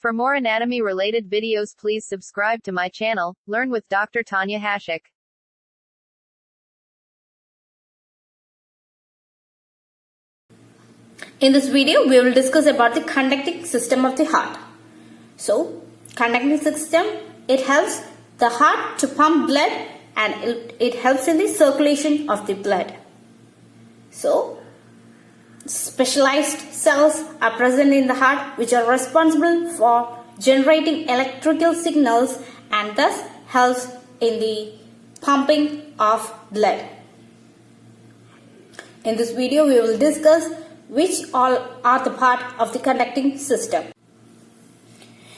For more anatomy related videos, please subscribe to my channel, Learn with Dr. Tanya Hashik. In this video, we will discuss about the conducting system of the heart. So, conducting system, it helps the heart to pump blood and it helps in the circulation of the blood. So, specialized cells are present in the heart which are responsible for generating electrical signals and thus helps in the pumping of blood. In this video, we will discuss which all are the part of the conducting system.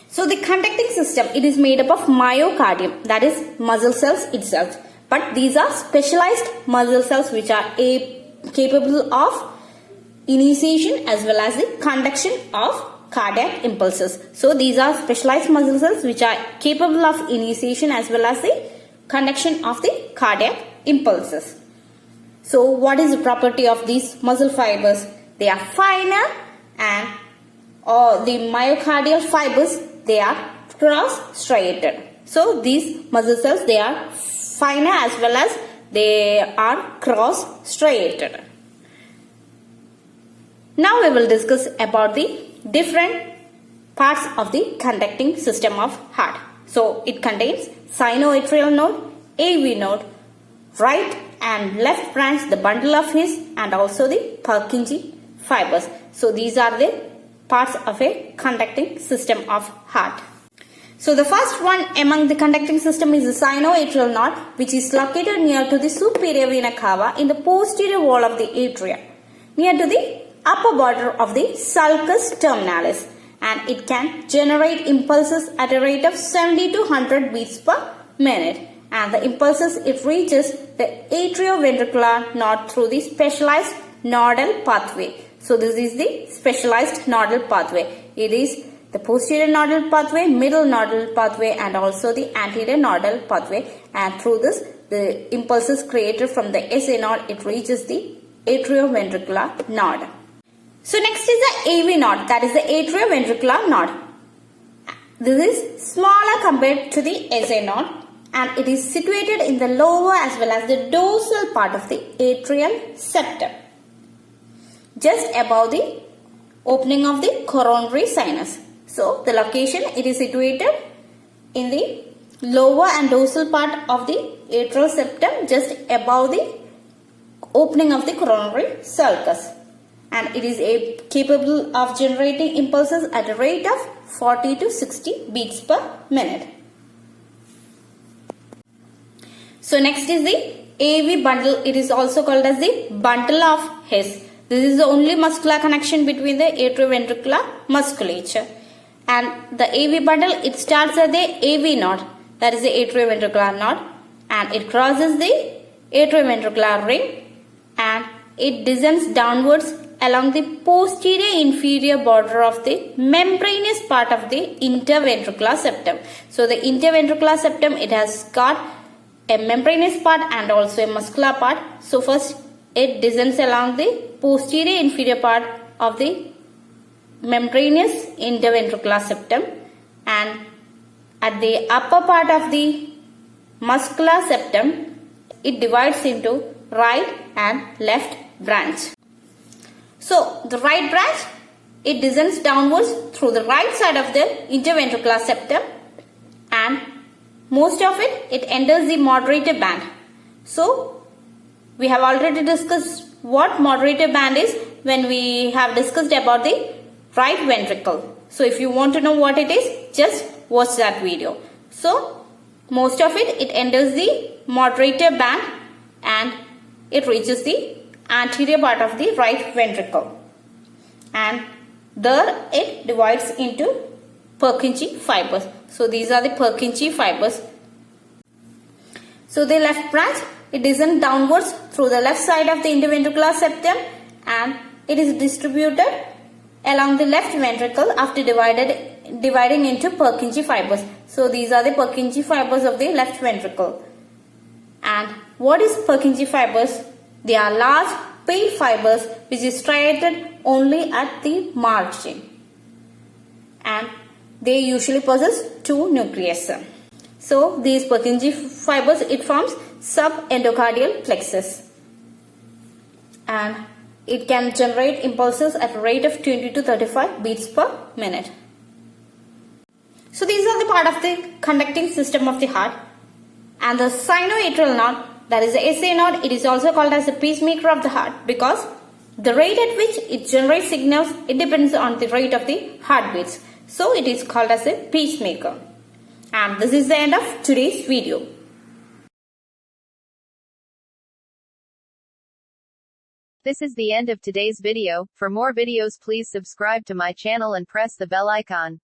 So the conducting system, it is made up of myocardium, that is muscle cells itself. But these are specialized muscle cells which are capable of initiation as well as the conduction of cardiac impulses. So these are specialized muscle cells which are capable of initiation as well as the conduction of the cardiac impulses. So what is the property of these muscle fibers? They are finer and the myocardial fibers, they are cross-striated. So these muscle cells, they are finer as well as they are cross-striated. Now we will discuss about the different parts of the conducting system of heart. So it contains sinoatrial node, AV node, right and left branch, the bundle of His, and also the Purkinje fibers. So these are the parts of a conducting system of heart. So the first one among the conducting system is the sinoatrial node, which is located near to the superior vena cava in the posterior wall of the atria, near to the upper border of the sulcus terminalis, and it can generate impulses at a rate of 70 to 100 beats per minute. And the impulses, it reaches the atrioventricular node through the specialized nodal pathway. So this is the specialized nodal pathway. It is the posterior nodal pathway, middle nodal pathway, and also the anterior nodal pathway. And through this, the impulses created from the SA node, it reaches the atrioventricular node. So next is the AV node, that is the atrioventricular node. This is smaller compared to the SA node, and it is situated in the lower as well as the dorsal part of the atrial septum, just above the opening of the coronary sinus. So the location, it is situated in the lower and dorsal part of the atrial septum, just above the opening of the coronary sulcus, and it is capable of generating impulses at a rate of 40 to 60 beats per minute. So next is the AV bundle. It is also called as the bundle of His. This is the only muscular connection between the atrioventricular musculature. And the AV bundle, it starts at the AV node, that is the atrioventricular node, and it crosses the atrioventricular ring and it descends downwards along the posterior inferior border of the membranous part of the interventricular septum. So the interventricular septum, it has got a membranous part and also a muscular part. So first it descends along the posterior inferior part of the membranous interventricular septum, and at the upper part of the muscular septum, it divides into right and left branch. So the right branch, it descends downwards through the right side of the interventricular septum, and most of it enters the moderator band. So we have already discussed what moderator band is when we have discussed about the right ventricle. So if you want to know what it is, just watch that video. So most of it enters the moderator band and it reaches the anterior part of the right ventricle, and there it divides into Purkinje fibers. So these are the Purkinje fibers. So the left branch, it descends downwards through the left side of the interventricular septum and it is distributed along the left ventricle after dividing into Purkinje fibers. So these are the Purkinje fibers of the left ventricle. And what is Purkinje fibers? They are large pale fibers which is striated only at the margin. And They usually possess two nucleus. So these Purkinje fibers, it forms subendocardial plexus, and it can generate impulses at a rate of 20 to 35 beats per minute. So these are the part of the conducting system of the heart. And the sinoatrial node, that is the SA node, it is also called as the pacemaker of the heart because the rate at which it generates signals, it depends on the rate of the heartbeats. So it is called as a pacemaker. And this is the end of today's video. This is the end of today's video. For more videos, please subscribe to my channel and press the bell icon.